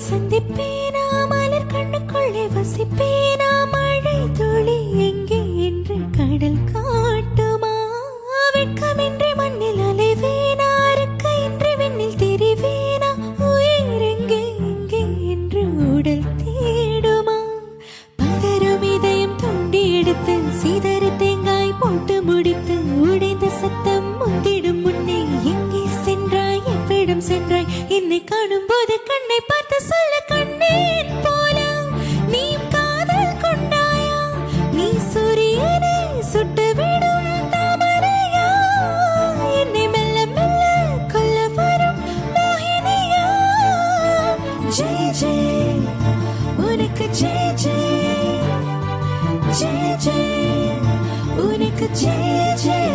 சந்திப்பேனா மலர் கண்ணுக்குள்ளே வசிப்பேனா மழை துளி எங்கே என்று கடல் காட்டுமா வெட்கமின்றி மண்ணில் அலைவேனா இருக்கையின்றி விண்ணில் திரிவேனா உயிர் எங்கே எங்கே என்று உடல் தேடுமா பதறும் இதயம் தூண்டி எடுத்து சீதறு தேங்காய் போட்டு முடித்து உடைந்த சத்தம் முந்திடும் முன்னே எங்கே சென்றாய் எவ்விடம் சென்றாய் என்னை காணும் போது கண்ணை பார்த்து சொல்ல கண்ணேன் போல நீ காதல் கொண்டாயா நீ சூரியனை சுட்டுவிடும் தாமரையா என்னை மெல்ல மெல்ல கொல்ல வரும் மோகினியா ஜெய் ஜெய் உனக்கு ஜெய் ஜெய் ஜெய் ஜெய் உனக்கு ஜெய் ஜெய்